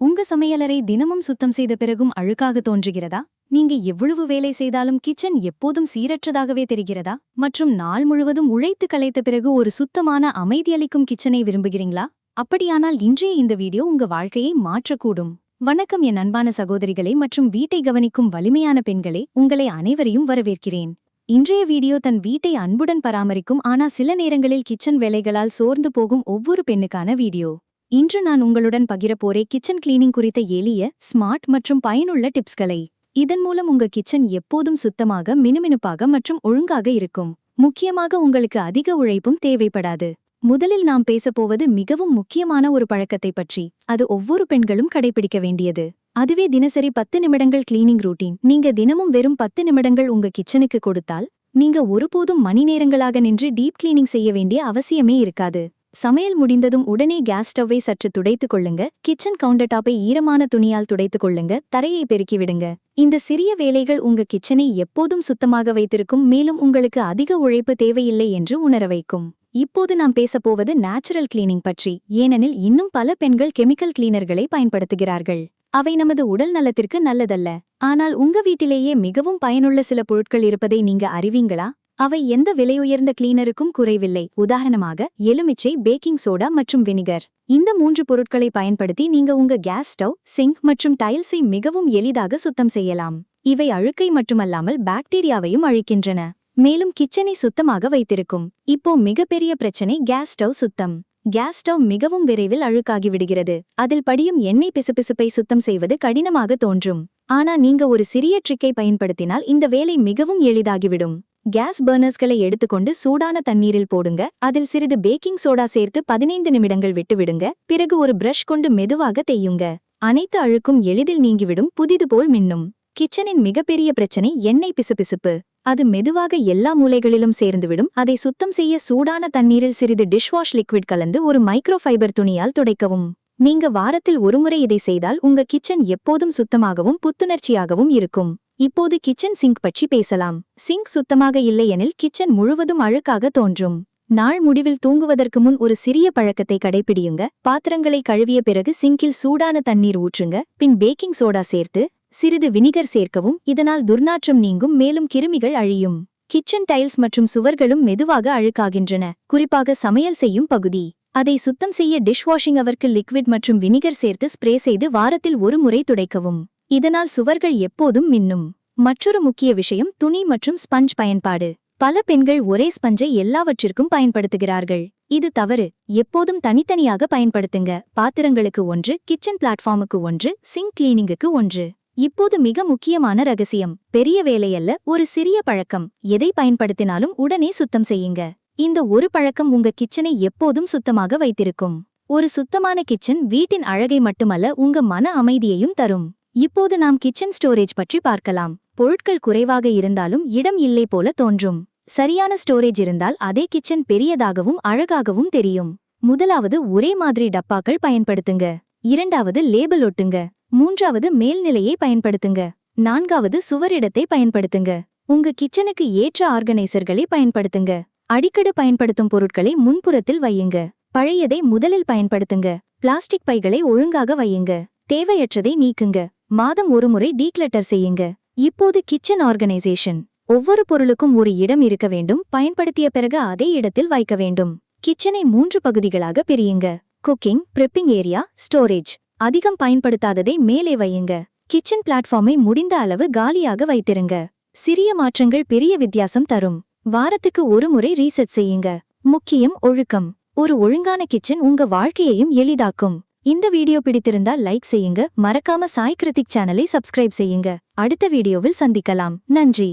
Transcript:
உங்க சமையலறை தினமும் சுத்தம் செய்த பிறகும் அழுக்காக தோன்றுகிறதா? நீங்க எவ்வளவு வேலை செய்தாலும் கிச்சன் எப்போதும் சீரற்றதாகவே தெரிகிறதா? மற்றும் நாள் முழுவதும் உழைத்து களைத்த பிறகு ஒரு சுத்தமான அமைதியளிக்கும் கிச்சனை விரும்புகிறீங்களா? அப்படியானால் இன்றைய இந்த வீடியோ உங்க வாழ்க்கையை மாற்றக்கூடும். வணக்கம் என் அன்பான சகோதரிகளே மற்றும் வீட்டை கவனிக்கும் வலிமையான பெண்களே, உங்களை அனைவரையும் வரவேற்கிறேன். இன்றைய வீடியோ தன் வீட்டை அன்புடன் பராமரிக்கும் ஆனா சில நேரங்களில் கிச்சன் வேலைகளால் சோர்ந்து போகும் ஒவ்வொரு பெண்ணுக்கான வீடியோ. இன்று நான் உங்களுடன் பகிரப்போரே கிச்சன் கிளீனிங் குறித்த எளிய, ஸ்மார்ட் மற்றும் பயனுள்ள டிப்ஸ்களை. இதன் மூலம் உங்க கிச்சன் எப்போதும் சுத்தமாக, மினுமினுப்பாக மற்றும் ஒழுங்காக இருக்கும். முக்கியமாக உங்களுக்கு அதிக உழைப்பும் தேவைப்படாது. முதலில் நாம் பேசப்போவது மிகவும் முக்கியமான ஒரு பழக்கத்தை பற்றி. அது ஒவ்வொரு பெண்களும் கடைபிடிக்க வேண்டியது. அதுவே தினசரி 10 நிமிடங்கள் கிளீனிங் ரூட்டீன். நீங்க தினமும் வெறும் 10 நிமிடங்கள் உங்க கிச்சனுக்கு கொடுத்தால், நீங்க ஒருபோதும் மணி நேரங்களாக நின்று டீப் கிளீனிங் செய்ய வேண்டிய அவசியமே இருக்காது. சமையல் முடிந்ததும் உடனே கேஸ் ஸ்டவ்வை சற்று துடைத்துக் கொள்ளுங்க, கிச்சன் கவுண்டர் டாப்பை ஈரமான துணியால் துடைத்துக் கொள்ளுங்க, தரையை பெருக்கிவிடுங்க. இந்த சிறிய வேலைகள் உங்க கிச்சனை எப்போதும் சுத்தமாக வைத்திருக்கும், மேலும் உங்களுக்கு அதிக உழைப்பு தேவையில்லை என்று உணர வைக்கும். இப்போது நாம் பேசப்போவது நேச்சுரல் கிளீனிங் பற்றி. ஏனெனில் இன்னும் பல பெண்கள் கெமிக்கல் கிளீனர்களை பயன்படுத்துகிறார்கள். அவை நமது உடல் நலத்திற்கு நல்லதல்ல. ஆனால் உங்க வீட்டிலேயே மிகவும் பயனுள்ள சில பொருட்கள் இருப்பதை நீங்க அறிவீங்களா? அவை எந்த விலையுயர்ந்த கிளீனருக்கும் குறைவில்லை. உதாரணமாக எலுமிச்சை, பேக்கிங் சோடா மற்றும் வினிகர். இந்த 3 பொருட்களை பயன்படுத்தி நீங்க உங்க கேஸ் ஸ்டவ், சிங்க் மற்றும் டைல்ஸை மிகவும் எளிதாக சுத்தம் செய்யலாம். இவை அழுக்கை மட்டுமல்லாமல் பாக்டீரியாவையும் அழிக்கின்றன, மேலும் கிச்சனை சுத்தமாக வைத்திருக்கும். இப்போ மிகப்பெரிய பிரச்சனை கேஸ் ஸ்டவ் சுத்தம். கேஸ் ஸ்டவ் மிகவும் விரைவில் அழுக்காகி விடுகிறது. அதில் படியும் எண்ணெய் பிசுபிசுப்பை சுத்தம் செய்வது கடினமாக தோன்றும். ஆனா நீங்க ஒரு சிறிய ட்ரிக்கை பயன்படுத்தினால் இந்த வேலை மிகவும் எளிதாகிவிடும். கேஸ் பர்னர்ஸ்களை எடுத்துக்கொண்டு சூடான தண்ணீரில் போடுங்க. அதில் சிறிது பேக்கிங் சோடா சேர்த்து 15 நிமிடங்கள் விட்டுவிடுங்க. பிறகு ஒரு பிரஷ் கொண்டு மெதுவாக தேயுங்க. அனைத்து அழுக்கும் எளிதில் நீங்கிவிடும், புதிது போல் மின்னும். கிச்சனின் மிகப்பெரிய பிரச்சனை எண்ணெய் பிசுபிசுப்பு. அது மெதுவாக எல்லா மூலைகளிலும் சேர்ந்துவிடும். அதை சுத்தம் செய்ய சூடான தண்ணீரில் சிறிது டிஷ்வாஷ் லிக்விட் கலந்து ஒரு மைக்ரோஃபைபர் துணியால் துடைக்கவும். நீங்க வாரத்தில் ஒருமுறை இதை செய்தால் உங்க கிச்சன் எப்போதும் சுத்தமாகவும் புத்துணர்ச்சியாகவும் இருக்கும். இப்போது கிச்சன் சிங்க் பற்றி பேசலாம். சிங்க் சுத்தமாக இல்லையெனில் கிச்சன் முழுவதும் அழுக்காக தோன்றும். நாள் முடிவில் தூங்குவதற்கு முன் ஒரு சிறிய பழக்கத்தை கடைபிடியுங்க. பாத்திரங்களை கழுவிய பிறகு சிங்கில் சூடான தண்ணீர் ஊற்றுங்க. பின் பேக்கிங் சோடா சேர்த்து சிறிது வினிகர் சேர்க்கவும். இதனால் துர்நாற்றம் நீங்கும், மேலும் கிருமிகள் அழியும். கிச்சன் டைல்ஸ் மற்றும் சுவர்களும் மெதுவாக அழுக்காகின்றன, குறிப்பாக சமையல் செய்யும் பகுதி. அதை சுத்தம் செய்ய டிஷ்வாஷிங் அவருக்கு லிக்விட் மற்றும் வினிகர் சேர்த்து ஸ்ப்ரே செய்து வாரத்தில் ஒரு முறை துடைக்கவும். இதனால் சுவர்கள் எப்போதும் மின்னும். மற்றொரு முக்கிய விஷயம் துணி மற்றும் ஸ்பஞ்ச் பயன்பாடு. பல பெண்கள் ஒரே ஸ்பஞ்சை எல்லாவற்றிற்கும் பயன்படுத்துகிறார்கள். இது தவறு. எப்போதும் தனித்தனியாக பயன்படுத்துங்க. பாத்திரங்களுக்கு ஒன்று, கிச்சன் பிளாட்ஃபார்முக்கு ஒன்று, சிங்க் கிளீனிங்குக்கு ஒன்று. இப்போது மிக முக்கியமான ரகசியம். பெரிய வேலையல்ல, ஒரு சிறிய பழக்கம். எதை பயன்படுத்தினாலும் உடனே சுத்தம் செய்யுங்க. இந்த ஒரு பழக்கம் உங்க கிச்சனை எப்போதும் சுத்தமாக வைத்திருக்கும். ஒரு சுத்தமான கிச்சன் வீட்டின் அழகை மட்டுமல்ல, உங்க மன அமைதியையும் தரும். இப்போது நாம் கிச்சன் ஸ்டோரேஜ் பற்றி பார்க்கலாம். பொருட்கள் குறைவாக இருந்தாலும் இடம் இல்லை போல தோன்றும். சரியான ஸ்டோரேஜ் இருந்தால் அதே கிச்சன் பெரியதாகவும் அழகாகவும் தெரியும். முதலாவது, ஒரே மாதிரி டப்பாக்கள் பயன்படுத்துங்க. இரண்டாவது, லேபிள் ஒட்டுங்க. மூன்றாவது, மேல்நிலையை பயன்படுத்துங்க. நான்காவது, சுவரிடத்தை பயன்படுத்துங்க. உங்க கிச்சனுக்கு ஏற்ற ஆர்கனைசர்களை பயன்படுத்துங்க. அடிக்கடி பயன்படுத்தும் பொருட்களை முன்புறத்தில் வையுங்க. பழையதை முதலில் பயன்படுத்துங்க. பிளாஸ்டிக் பைகளை ஒழுங்காக வையுங்க. தேவையற்றதை நீக்குங்க. மாதம் ஒரு முறை டீக்ளட்டர் செய்யுங்க. இப்போது கிச்சன் ஆர்கனைசேஷன். ஒவ்வொரு பொருளுக்கும் ஒரு இடம் இருக்க வேண்டும். பயன்படுத்திய பிறகு அதே இடத்தில் வைக்க வேண்டும். கிச்சனை 3 பகுதிகளாக பிரியுங்க. Cooking, prepping area, storage. அதிகம் பயன்படுத்தாததை மேலே வையுங்க. கிச்சன் பிளாட்ஃபார்மை முடிந்த அளவு காலியாக வைத்திருங்க. சிறிய மாற்றங்கள் பெரிய வித்தியாசம் தரும். வாரத்துக்கு ஒரு முறை ரீசெட் செய்யுங்க. முக்கியம் ஒழுக்கம். ஒரு ஒழுங்கான கிச்சன் உங்க வாழ்க்கையையும் எளிதாக்கும். இந்த வீடியோ பிடித்திருந்தால் லைக் செய்யுங்க. மறக்காம சாய் கிருத்திக் சேனலை சப்ஸ்கிரைப் செய்யுங்க. அடுத்த வீடியோவில் சந்திக்கலாம். நன்றி.